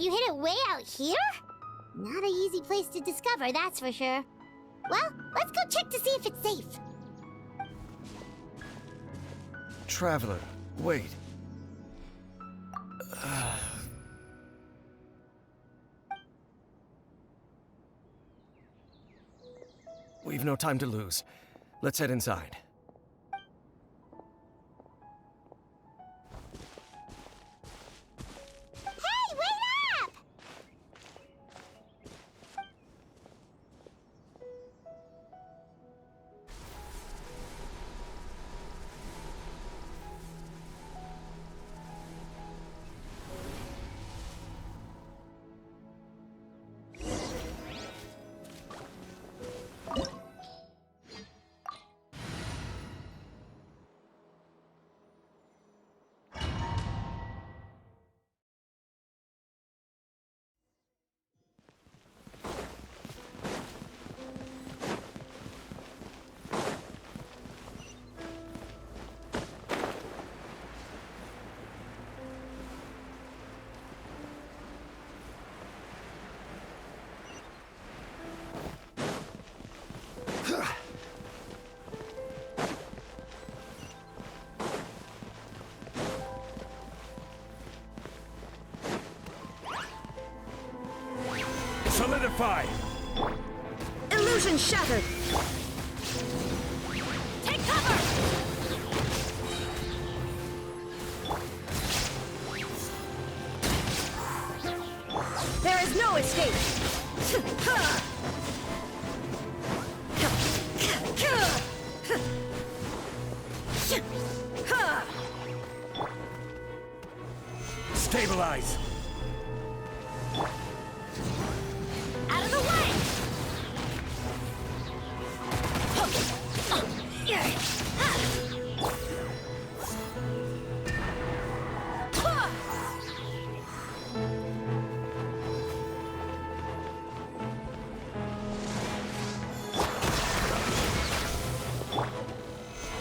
You hid it way out here? Not an easy place to discover, that's for sure. Well, let's go check to see if it's safe. Traveler, wait. We've no time to lose. Let's head inside. Hey, wait up! Solidify! Illusion shattered! Take cover! There is no escape! Stabilize! Out of the way!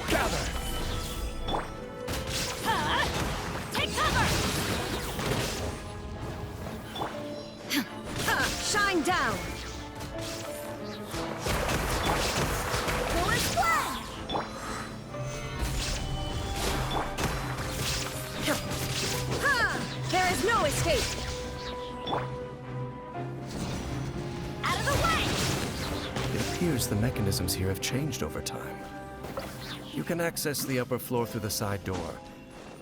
Gather! Take cover! Shine down! Forward flag! There is no escape! Out of the way! It appears the mechanisms here have changed over time. You can access the upper floor through the side door.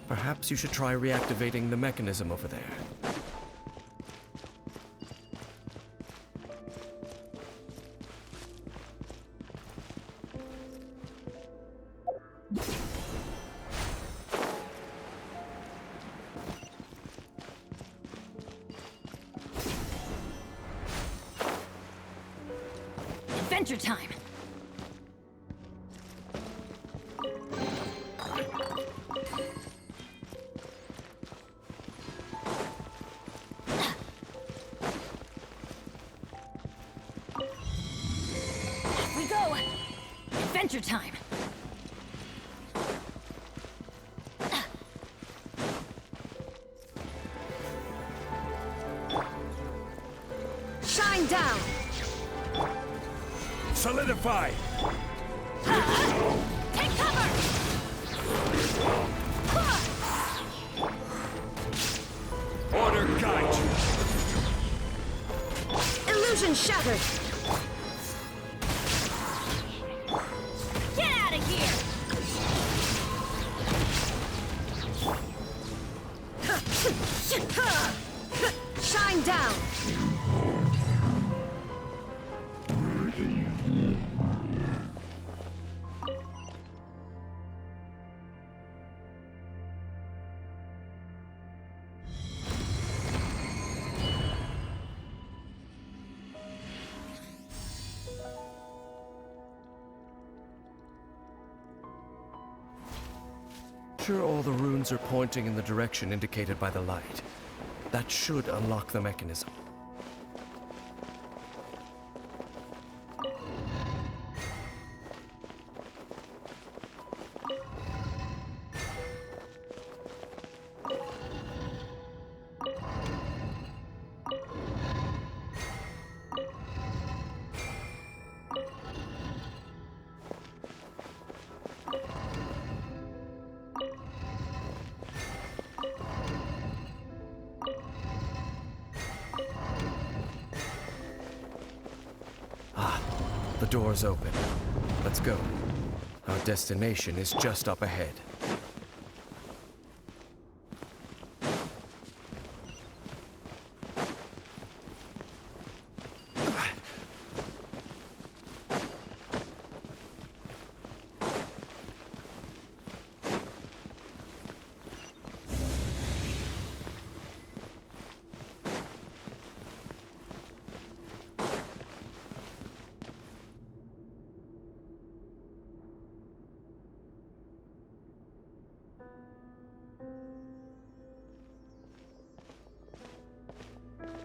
Perhaps you should try reactivating the mechanism over there. Adventure time! Here we go! Adventure time! Shine down! Solidify! Take cover! Order guide you! Illusion shattered! Get out of here! Shine down! Sure, all the runes are pointing in the direction indicated by the light. That should unlock the mechanism. The door's open. Let's go. Our destination is just up ahead.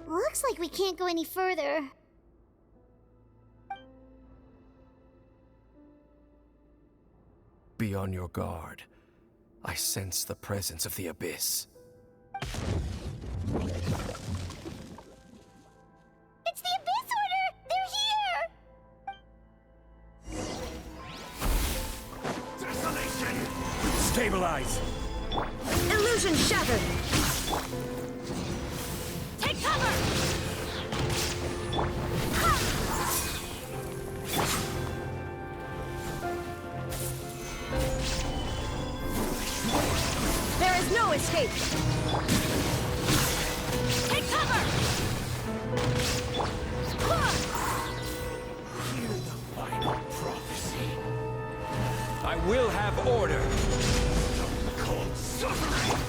Looks like we can't go any further. Be on your guard. I sense the presence of the Abyss. It's the Abyss Order! They're here! Desolation! Stabilize! Illusion shattered! Take cover! There is no escape! Take cover! Hear the final prophecy. I will have order. Called suffering.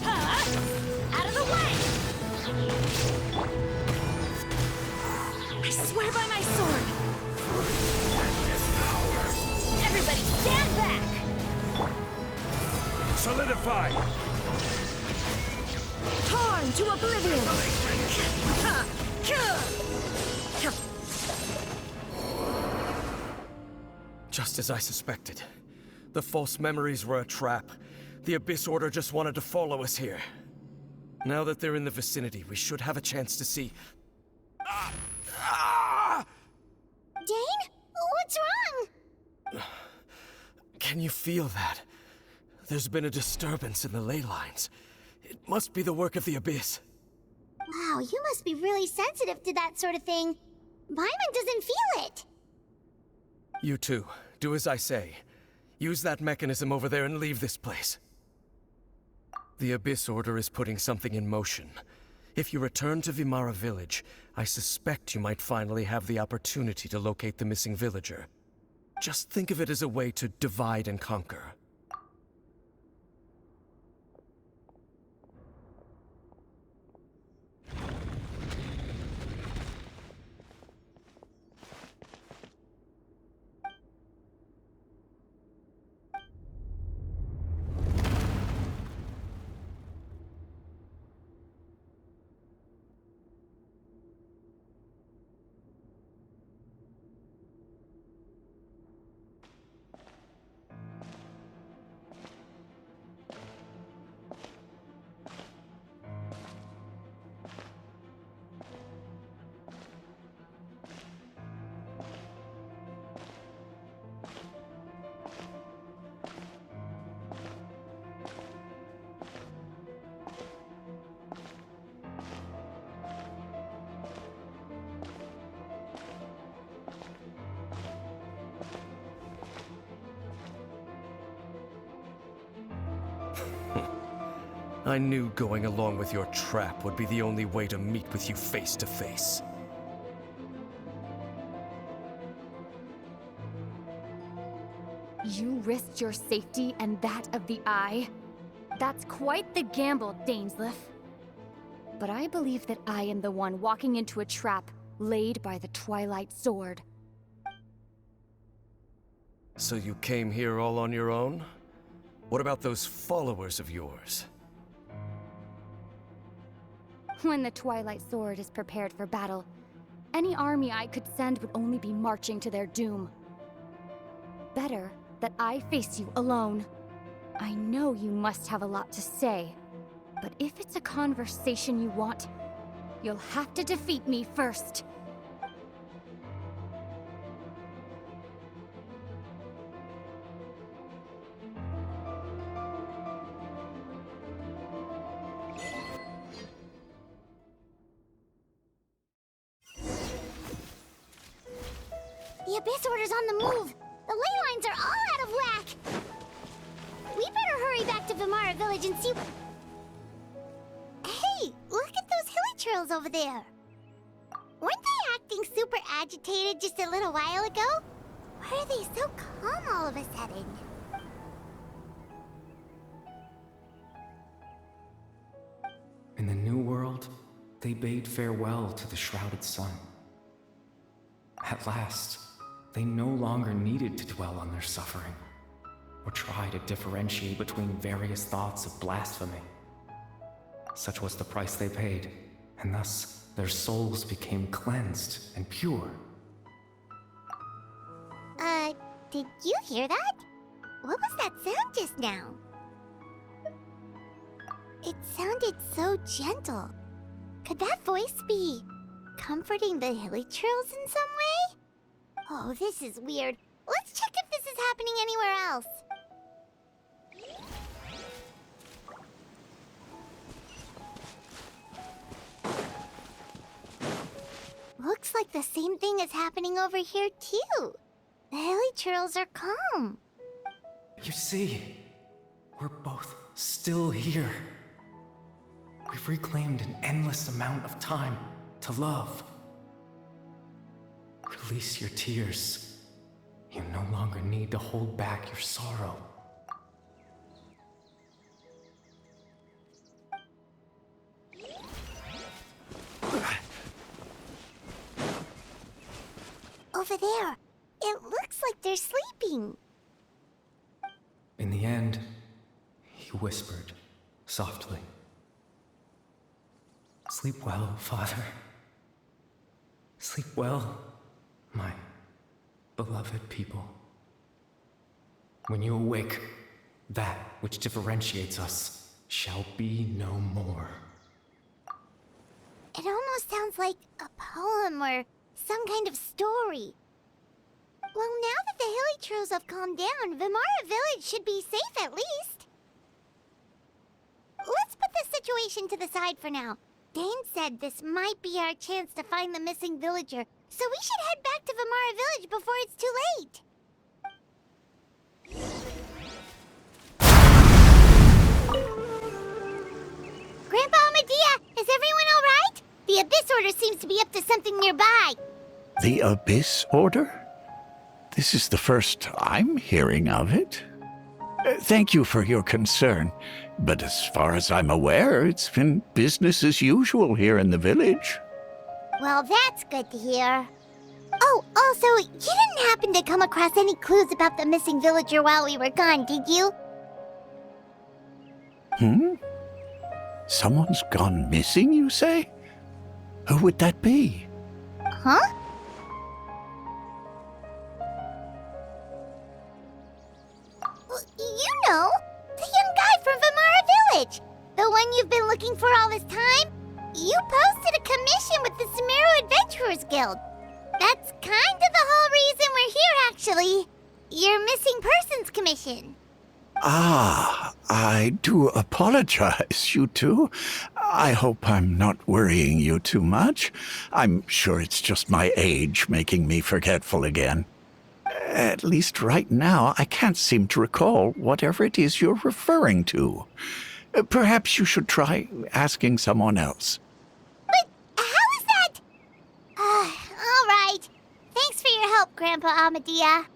Out of the way! I swear by my sword! Everybody stand back! Solidify. Torn to oblivion! Just as I suspected. The false memories were a trap. The Abyss Order just wanted to follow us here. Now that they're in the vicinity, we should have a chance to see... Dane? What's wrong? Can you feel that? There's been a disturbance in the ley lines. It must be the work of the Abyss. Wow, you must be really sensitive to that sort of thing. Paimon doesn't feel it. You too. Do as I say. Use that mechanism over there and leave this place. The Abyss Order is putting something in motion. If you return to Vimara Village, I suspect you might finally have the opportunity to locate the missing villager. Just think of it as a way to divide and conquer. I knew going along with your trap would be the only way to meet with you face to face. You risked your safety and that of the Eye? That's quite the gamble, Dainsleif. But I believe that I am the one walking into a trap laid by the Twilight Sword. So you came here all on your own? What about those followers of yours? When the Twilight Sword is prepared for battle, any army I could send would only be marching to their doom. Better that I face you alone. I know you must have a lot to say, but if it's a conversation you want, you'll have to defeat me first. Abyss Order's on the move. The ley lines are all out of whack. We better hurry back to Vimara Village and see... Hey, look at those hilly trails over there. Weren't they acting super agitated just a little while ago? Why are they so calm all of a sudden? In the new world, they bade farewell to the shrouded sun. At last, they no longer needed to dwell on their suffering, or try to differentiate between various thoughts of blasphemy. Such was the price they paid, and thus their souls became cleansed and pure. Did you hear that? What was that sound just now? It sounded so gentle. Could that voice be comforting the hilly trails in some way? Oh, this is weird. Let's check if this is happening anywhere else. Looks like the same thing is happening over here, too. The hilly trails are calm. You see, we're both still here. We've reclaimed an endless amount of time to love. Release your tears. You no longer need to hold back your sorrow. Over there. It looks like they're sleeping. In the end, he whispered softly. Sleep well, Father. Sleep well, my beloved people. When you awake, that which differentiates us shall be no more. It almost sounds like a poem or some kind of story. Well, now that the hilly trails have calmed down, Vimara Village should be safe at least. Let's put this situation to the side for now. Dane said this might be our chance to find the missing villager, so we should head back to Vimara Village before it's too late. Grandpa Amadea, is everyone all right? The Abyss Order seems to be up to something nearby. The Abyss Order? This is the first I'm hearing of it. Thank you for your concern, but as far as I'm aware, it's been business as usual here in the village. Well, that's good to hear. Oh, also, you didn't happen to come across any clues about the missing villager while we were gone, did you? Someone's gone missing, you say? Who would that be? Huh? You know, the young guy from Vimara Village. The one you've been looking for all this time. You posted a commission with the Sumeru Adventurers Guild. That's kind of the whole reason we're here, actually. Your missing persons commission. Ah, I do apologize, you two. I hope I'm not worrying you too much. I'm sure it's just my age making me forgetful again. At least right now, I can't seem to recall whatever it is you're referring to. Perhaps you should try asking someone else. But how is that? All right. Thanks for your help, Grandpa Amadea.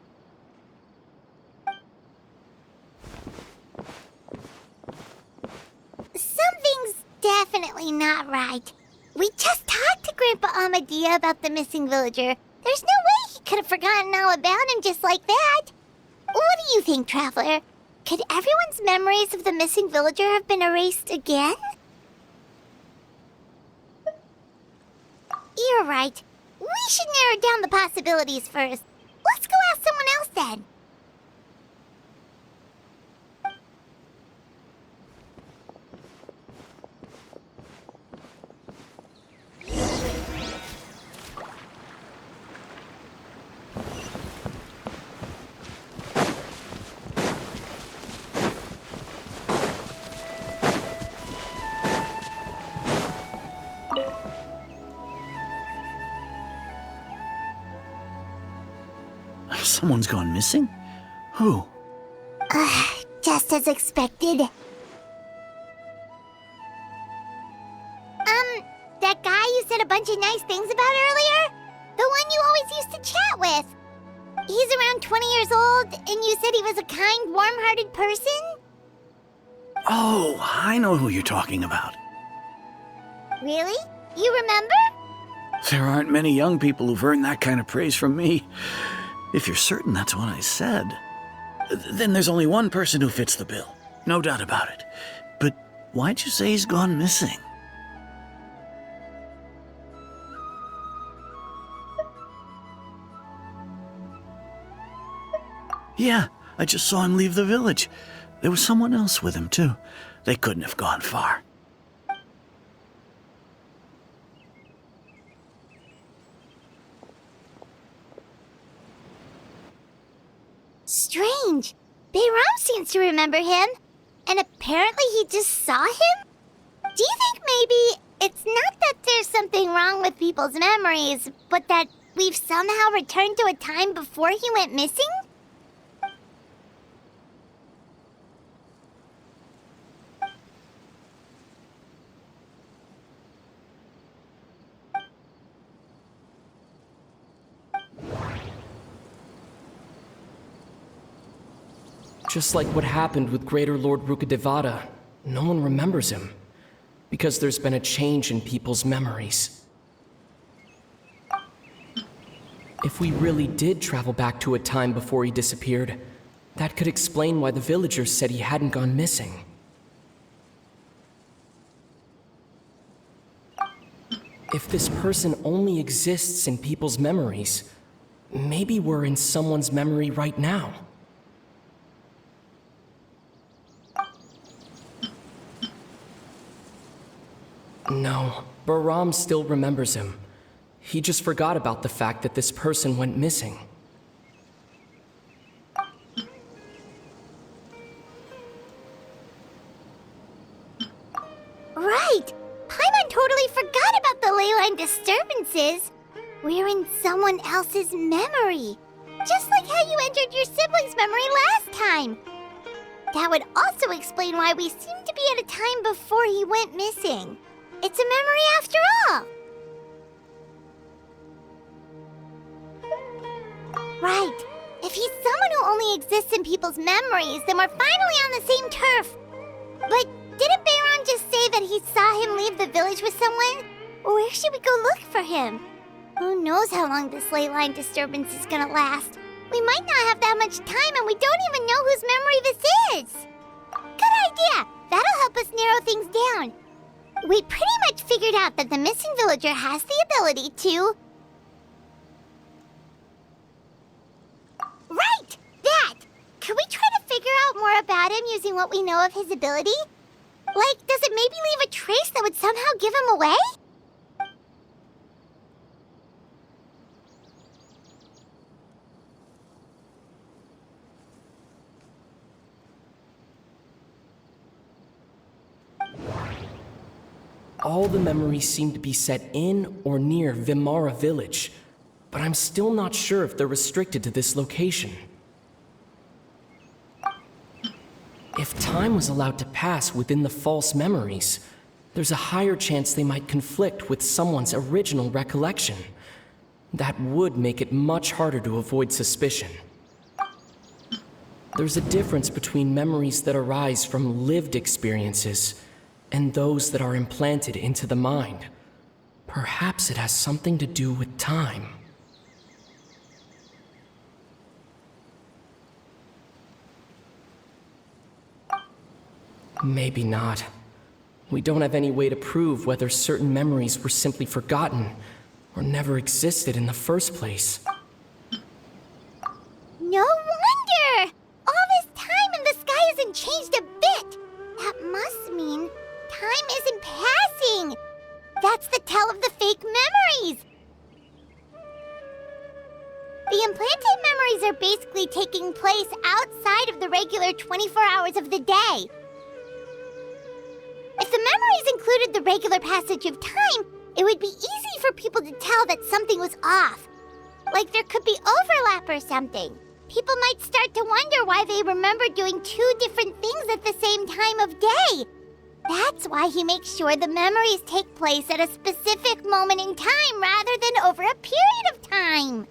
Something's definitely not right. We just talked to Grandpa Amadea about the missing villager. There's no way he could have forgotten all about him just like that. What do you think, Traveler? Could everyone's memories of the missing villager have been erased again? You're right. We should narrow down the possibilities first. Let's go ask someone else then. Someone's gone missing? Who? Just as expected. That guy you said a bunch of nice things about earlier? The one you always used to chat with. He's around 20 years old, and you said he was a kind, warm-hearted person? Oh, I know who you're talking about. Really? You remember? There aren't many young people who've earned that kind of praise from me. If you're certain that's what I said, then there's only one person who fits the bill. No doubt about it. But why'd you say he's gone missing? Yeah, I just saw him leave the village. There was someone else with him, too. They couldn't have gone far. Strange. Bayram seems to remember him, and apparently he just saw him? Do you think maybe it's not that there's something wrong with people's memories, but that we've somehow returned to a time before he went missing? Just like what happened with Greater Lord Rukadevata, no one remembers him, because there's been a change in people's memories. If we really did travel back to a time before he disappeared, that could explain why the villagers said he hadn't gone missing. If this person only exists in people's memories, maybe we're in someone's memory right now. No, Bahram still remembers him. He just forgot about the fact that this person went missing. Right! Paimon totally forgot about the leyline disturbances. We're in someone else's memory. Just like how you entered your sibling's memory last time. That would also explain why we seem to be at a time before he went missing. It's a memory after all. Right. If he's someone who only exists in people's memories, then we're finally on the same turf. But didn't Bayron just say that he saw him leave the village with someone? Where should we go look for him? Who knows how long this leyline disturbance is gonna last? We might not have that much time, and we don't even know whose memory this is. Good idea. That'll help us narrow things down. We pretty much figured out that the missing villager has the ability to... Right! That! Could we try to figure out more about him using what we know of his ability? Like, does it maybe leave a trace that would somehow give him away? All the memories seem to be set in or near Vimara village, but I'm still not sure if they're restricted to this location. If time was allowed to pass within the false memories, there's a higher chance they might conflict with someone's original recollection. That would make it much harder to avoid suspicion. There's a difference between memories that arise from lived experiences and those that are implanted into the mind. Perhaps it has something to do with time. Maybe not. We don't have any way to prove whether certain memories were simply forgotten or never existed in the first place. No wonder! All this time and the sky hasn't changed a bit! That must mean time isn't passing! That's the tell of the fake memories! The implanted memories are basically taking place outside of the regular 24 hours of the day. If the memories included the regular passage of time, it would be easy for people to tell that something was off. Like there could be overlap or something. people might start to wonder why they remember doing two different things at the same time of day. That's why he makes sure the memories take place at a specific moment in time rather than over a period of time.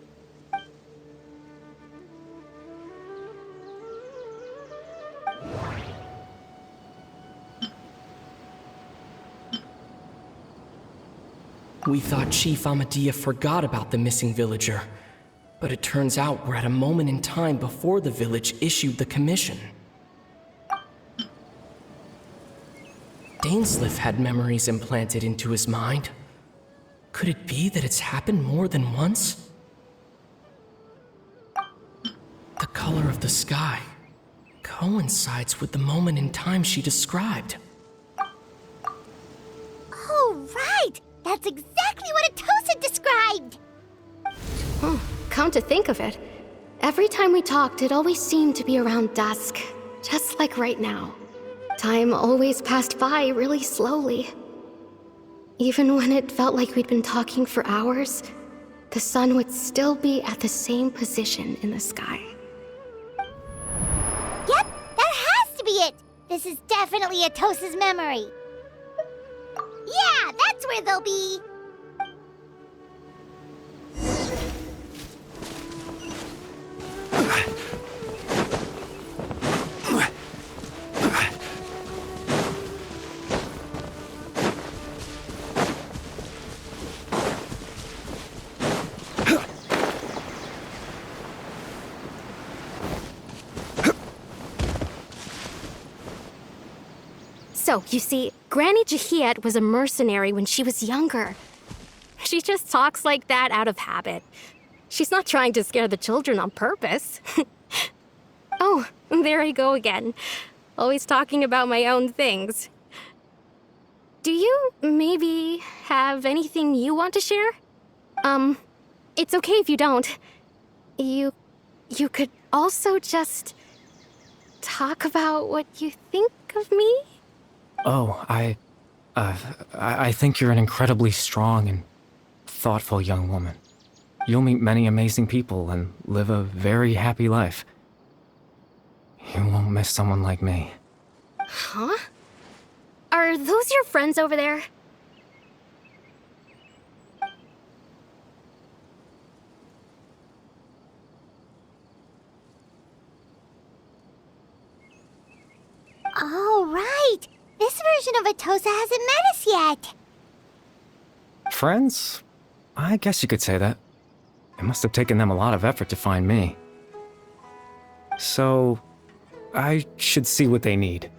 We thought Chief Amadea forgot about the missing villager, but it turns out we're at a moment in time before the village issued the commission. Dainsleif had memories implanted into his mind. Could it be that it's happened more than once? The color of the sky coincides with the moment in time she described. Oh, right! That's exactly what Atosa described! Come to think of it, every time we talked, it always seemed to be around dusk, just like right now. Time always passed by really slowly. Even when it felt like we'd been talking for hours, the sun would still be at the same position in the sky. Yep, that has to be it! This is definitely Atosa's memory. Yeah, that's where they'll be! So, you see, Granny Jahiet was a mercenary when she was younger. She just talks like that out of habit. She's not trying to scare the children on purpose. Oh, there I go again. Always talking about my own things. Do you maybe have anything you want to share? It's okay if you don't. You could also just talk about what you think of me? Oh, I think you're an incredibly strong and thoughtful young woman. You'll meet many amazing people and live a very happy life. You won't miss someone like me. Huh? Are those your friends over there? Oh, right! This version of Atosa hasn't met us yet! Friends? I guess you could say that. It must have taken them a lot of effort to find me. So, I should see what they need.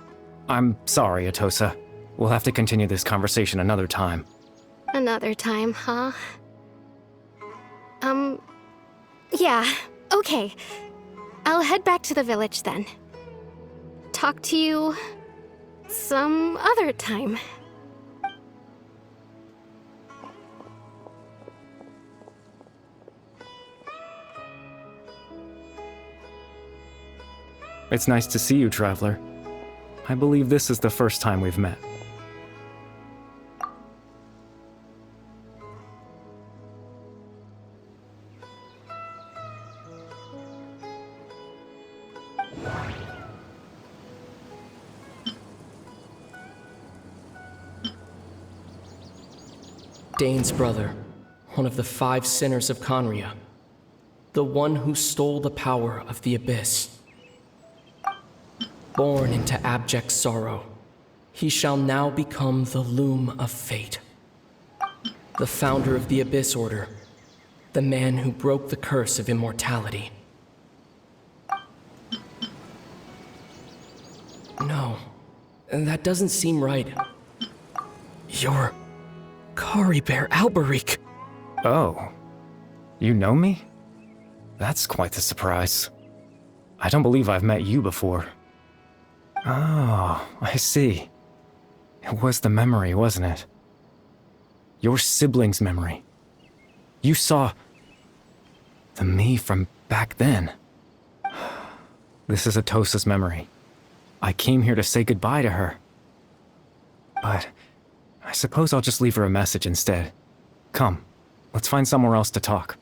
I'm sorry, Atosa. We'll have to continue this conversation another time. Another time, huh? Yeah, okay. I'll head back to the village then. Talk to you some other time. It's nice to see you, Traveler. I believe this is the first time we've met. Dane's brother, one of the 5 sinners of Conria. The one who stole the power of the Abyss. Born into abject sorrow, he shall now become the loom of fate. The founder of the Abyss Order, the man who broke the curse of immortality. No, that doesn't seem right. You're Kari Bear Alberic. Oh, you know me? That's quite the surprise. I don't believe I've met you before. Oh, I see. It was the memory, wasn't it? Your sibling's memory. You saw the me from back then. This is Atosa's memory. I came here to say goodbye to her. But I suppose I'll just leave her a message instead. Come, let's find somewhere else to talk.